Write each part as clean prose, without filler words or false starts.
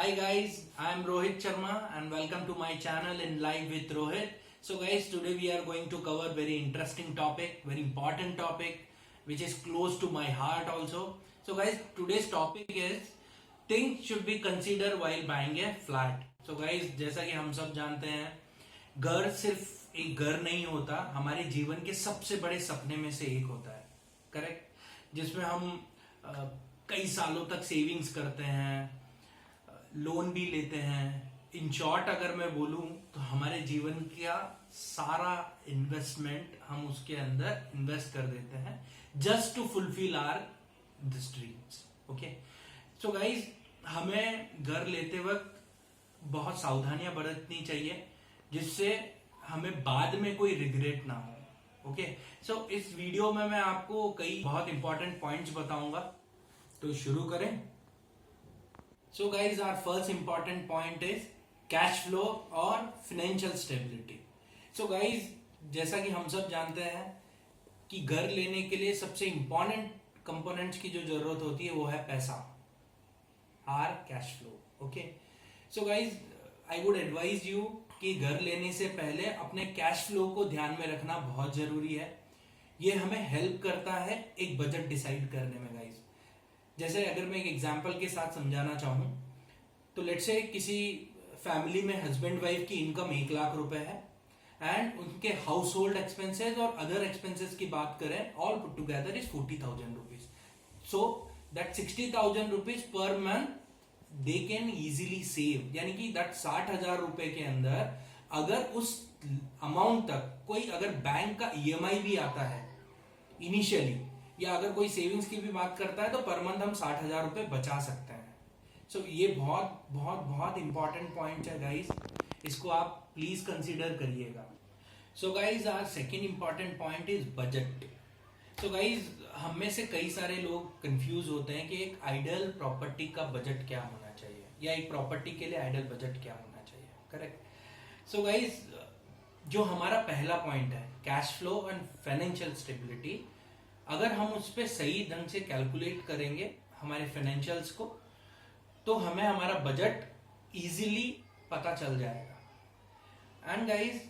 Hi guys, I am Rohit Sharma and welcome to my channel in Live with Rohit. So guys, today we are going to cover very interesting topic, very important topic which is close to my heart also. So guys, today's topic is things should be considered while buying a flat. So guys, जैसा कि हम सब जानते हैं, घर सिर्फ एक घर नहीं होता, हमारे जीवन के सबसे बड़े सपने में से एक होता है, करेक्ट? जिसमें हम कई सालों तक सेविंग्स करते हैं, लोन भी लेते हैं। इन शॉर्ट अगर मैं बोलूं तो हमारे जीवन का सारा इन्वेस्टमेंट हम उसके अंदर इन्वेस्ट कर देते हैं just to fulfil our dreams. Okay, so guys, हमें घर लेते वक्त बहुत सावधानियां बरतनी चाहिए जिससे हमें बाद में कोई रिग्रेट ना हो। ओके, सो इस वीडियो में मैं आपको कई बहुत इंपॉर्टेंट पॉइंट्स बताऊंगा, तो शुरू करें। So guys, our first important point is cash flow और financial stability. So guys, जैसा कि हम सब जानते हैं कि घर लेने के लिए सबसे important components की जो जरूरत होती है वो है पैसा, our cash flow. Okay. So guys, I would advise you कि घर लेने से पहले अपने कैश फ्लो को ध्यान में रखना बहुत जरूरी है। ये हमें हेल्प करता है एक बजट डिसाइड करने में गाइज। जैसे अगर मैं एक एग्जांपल के साथ समझाना चाहूँ तो लेट्स से किसी फैमिली में हस्बैंड वाइफ की इनकम 1 लाख रुपए है एंड उनके हाउस होल्ड एक्सपेंसेस और अदर एक्सपेंसेस की बात करें, all put together is 40,000 rupees. So that 60,000 rupees per month they can easily save, यानी कि दैट 60,000 रुपए के अंदर अगर उस अमाउंट तक कोई अगर बैंक का ईएमआई भी आता है इनिशियली, या अगर कोई सेविंग्स की भी बात करता है, तो पर मंथ हम 60,000 रुपए बचा सकते हैं। सो ये बहुत बहुत बहुत इंपॉर्टेंट पॉइंट है गाइस, इसको आप प्लीज कंसीडर करिएगा। So guys, our second important point is budget. So guys, हम में से कई सारे लोग कंफ्यूज होते हैं कि एक आइडियल प्रॉपर्टी का बजट क्या होना चाहिए, या एक प्रॉपर्टी के लिए आइडियल बजट क्या होना चाहिए, करेक्ट? सो गाइस, जो हमारा पहला पॉइंट है cash flow and financial stability, अगर हम उस पर सही ढंग से कैलकुलेट करेंगे हमारे फाइनेंशियल्स को, तो हमें हमारा बजट इजीली पता चल जाएगा। एंड गाइस,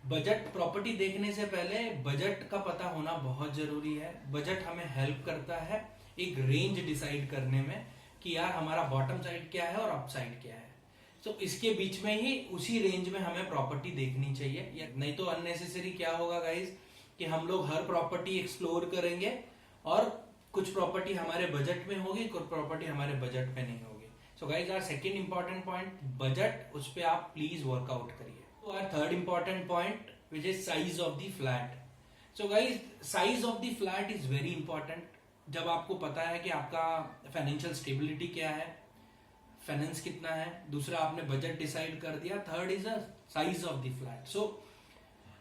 बजट प्रॉपर्टी देखने से पहले बजट का पता होना बहुत जरूरी है। बजट हमें हेल्प करता है एक रेंज डिसाइड करने में कि यार हमारा बॉटम साइड क्या है और अप साइड क्या है। तो इसके बीच में ही, उसी रेंज में हमें प्रॉपर्टी देखनी चाहिए, या नहीं तो अननेसेसरी क्या होगा गाइस कि हम लोग हर प्रॉपर्टी एक्सप्लोर करेंगे और कुछ प्रॉपर्टी हमारे बजट में होगी, कुछ प्रॉपर्टी हमारे बजट में नहीं होगी। So guys, our second important point budget, उस पे आप प्लीज वर्कआउट करिए। तो our third important point which is size of the flat. So guys, size of the flat is very important. जब आपको पता है कि आपका फाइनेंशियल स्टेबिलिटी क्या है, फाइनेंस कितना है, दूसरा आपने बजट डिसाइड कर दिया, third is the size of the flat. So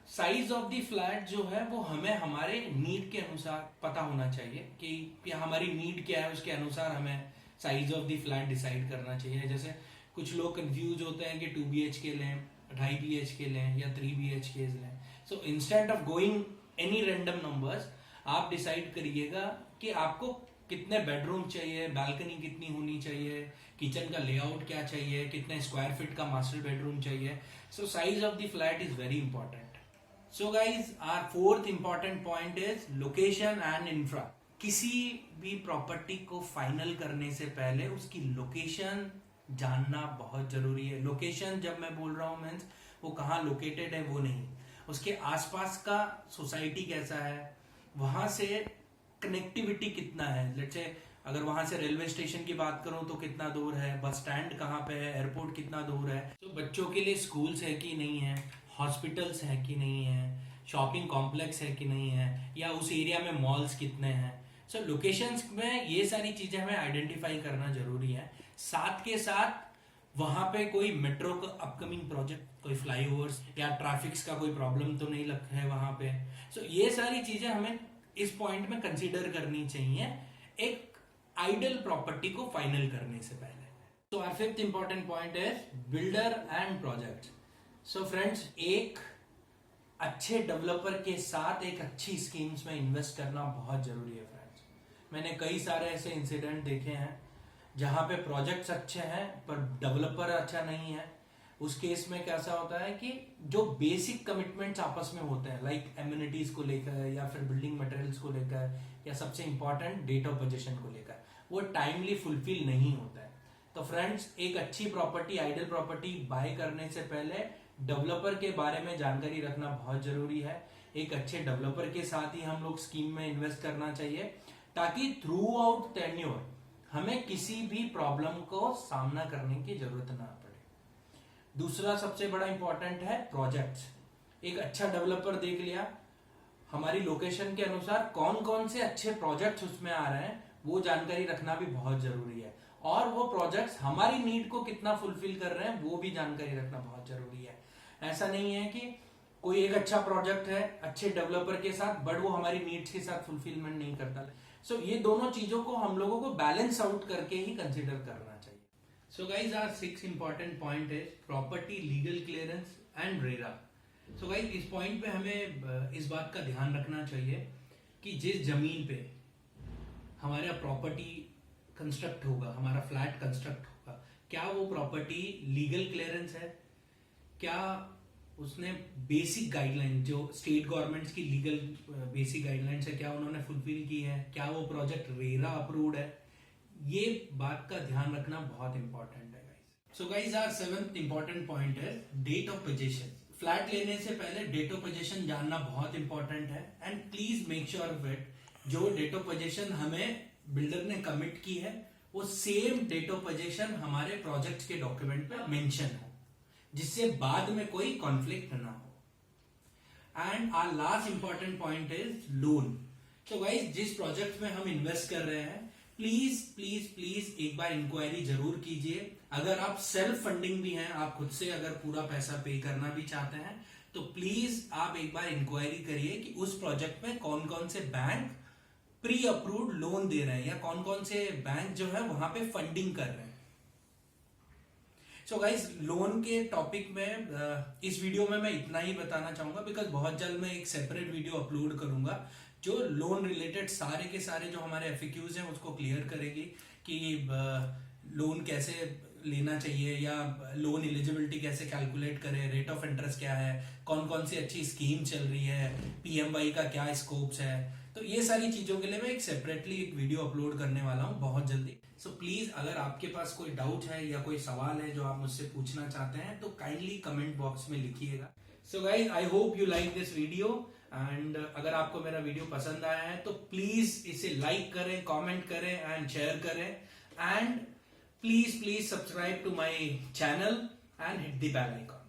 size of the flat जो है वो हमें हमारे नीड के अनुसार पता होना चाहिए कि हमारी नीड क्या है, उसके अनुसार हमें size of the flat decide करना चाहिए। जैसे कुछ लोग कंफ्यूज होते हैं कि 2 BHK लें, 2.5 BHK लें या 3 BHK लें। So instead of going any random numbers, आप डिसाइड करिएगा कि आपको कितने बेडरूम चाहिए, बैल्कनी कितनी होनी चाहिए, किचन का लेआउट क्या चाहिए, कितने स्क्वायर फीट का मास्टर बेडरूम चाहिए। So size of the flat is very important. So guys, our fourth important point is location and infra. किसी भी प्रॉपर्टी को फाइनल करने से पहले उसकी लोकेशन जानना बहुत जरूरी है। लोकेशन जब मैं बोल रहा हूँ मीन्स वो कहाँ लोकेटेड है वो नहीं, उसके आसपास का सोसाइटी कैसा है, वहां से कनेक्टिविटी कितना है। लेट्स से अगर वहां से रेलवे स्टेशन की बात करूं तो कितना दूर है, बस स्टैंड कहाँ पे है, एयरपोर्ट कितना दूर है, तो बच्चों के लिए स्कूल्स है कि नहीं है, हॉस्पिटल्स है कि नहीं है, शॉपिंग कॉम्प्लेक्स है कि नहीं है, या उस एरिया में मॉल्स कितने हैं। सो लोकेशंस में ये सारी चीजें हमें आइडेंटिफाई करना जरूरी है। साथ के साथ वहां पे कोई मेट्रो का अपकमिंग प्रोजेक्ट, कोई फ्लाईओवर्स या ट्रैफिक्स का कोई प्रॉब्लम तो नहीं लग है वहां पे। सो ये सारी चीजें हमें इस पॉइंट में कंसीडर करनी चाहिए एक आइडियल प्रॉपर्टी को फाइनल करने से पहले। तो आवर फिफ्थ इंपॉर्टेंट पॉइंट है builder and project. So friends, एक अच्छे डेवलपर के साथ एक अच्छी स्कीम्स में इन्वेस्ट करना बहुत जरूरी है फ्रेंड्स। मैंने कई सारे ऐसे इंसिडेंट देखे हैं जहाँ पे प्रोजेक्ट्स अच्छे हैं पर डेवलपर अच्छा नहीं है, उस केस में कैसा होता है कि जो बेसिक कमिटमेंट्स आपस में होते हैं, लाइक एम्यूनिटीज को लेकर या फिर बिल्डिंग मटेरियल्स को लेकर या सबसे इंपॉर्टेंट डेट ऑफ पोजीशन को लेकर, वो टाइमली फुलफिल नहीं होता है। तो फ्रेंड्स, एक अच्छी प्रॉपर्टी, आइडियल प्रॉपर्टी बाय करने से पहले डेवलपर के बारे में जानकारी रखना बहुत जरूरी है। एक अच्छे डेवलपर के साथ ही हम लोग स्कीम में इन्वेस्ट करना चाहिए, ताकि थ्रू आउट टेन्योर हमें किसी भी प्रॉब्लम को सामना करने की जरूरत ना पड़े। दूसरा सबसे बड़ा इंपॉर्टेंट है प्रोजेक्ट्स। एक अच्छा डेवलपर देख लिया, हमारी लोकेशन के अनुसार कौन कौन से अच्छे प्रोजेक्ट्स उसमें आ रहे हैं, वो जानकारी रखना भी बहुत जरूरी है। और वो प्रोजेक्ट्स हमारी नीड को कितना फुलफिल कर रहे हैं, वो भी जानकारी रखना बहुत जरूरी है। ऐसा नहीं है कि कोई एक अच्छा प्रोजेक्ट है अच्छे डेवलपर के साथ, बट वो हमारी नीड्स के साथ फुलफिलमेंट नहीं करता। सो ये दोनों चीजों को हम लोगों को बैलेंस आउट करके ही कंसिडर करना चाहिए। So guys, our 6 important point is property, legal clearance and RERA. So guys, इस पॉइंट पे हमें इस बात का ध्यान रखना चाहिए कि जिस जमीन पे हमारा प्रॉपर्टी कंस्ट्रक्ट होगा, हमारा फ्लैट कंस्ट्रक्ट होगा, क्या वो प्रॉपर्टी लीगल क्लियरेंस है, क्या उसने बेसिक गाइडलाइन जो स्टेट गवर्नमेंट्स की लीगल बेसिक गाइडलाइंस है, क्या उन्होंने फुलफिल की है, क्या वो प्रोजेक्ट रेरा अप्रूव्ड है। ये बात का ध्यान रखना बहुत इंपॉर्टेंट है guys. So guys, our 7th important point है डेट ऑफ पोजीशन। फ्लैट लेने से पहले डेट ऑफ पोजीशन जानना बहुत इंपॉर्टेंट है, and please make sure of it जो डेट ऑफ पोजीशन हमें बिल्डर ने कमिट की है वो सेम डेट ऑफ पोजीशन हमारे प्रोजेक्ट के डॉक्यूमेंट पे मेंशन हो, जिससे बाद में कोई कॉन्फ्लिक्ट ना हो। And our last important point is loan. तो गाइस, जिस प्रोजेक्ट में हम इन्वेस्ट कर रहे हैं, प्लीज प्लीज प्लीज एक बार इंक्वायरी जरूर कीजिए। अगर आप सेल्फ फंडिंग भी हैं, आप खुद से अगर पूरा पैसा पे करना भी चाहते हैं, तो प्लीज आप एक बार इंक्वायरी करिए कि उस प्रोजेक्ट में कौन कौन से बैंक प्री अप्रूव्ड लोन दे रहे हैं या कौन कौन से बैंक जो है वहां पे फंडिंग कर रहे हैं। सो गाइस, लोन के टॉपिक में इस वीडियो में मैं इतना ही बताना चाहूंगा, बिकॉज बहुत जल्द मैं एक सेपरेट वीडियो अपलोड करूंगा जो लोन रिलेटेड सारे के सारे जो हमारे एफएक्यूज हैं उसको क्लियर करेगी कि लोन कैसे लेना चाहिए या लोन एलिजिबिलिटी कैसे कैलकुलेट करें, रेट ऑफ इंटरेस्ट क्या है, कौन कौन सी अच्छी स्कीम चल रही है, पीएमवाई का क्या स्कोप्स है। तो ये सारी चीजों के लिए मैं एक सेपरेटली एक वीडियो अपलोड करने वाला हूँ बहुत जल्दी। सो प्लीज, अगर आपके पास कोई डाउट है या कोई सवाल है जो आप मुझसे पूछना चाहते हैं, तो काइंडली कमेंट बॉक्स में लिखिएगा। So guys, I hope you like this video, and अगर आपको मेरा वीडियो पसंद आया है तो प्लीज इसे लाइक करें, कमेंट करें एंड शेयर करें, and please subscribe to my channel and hit the bell icon.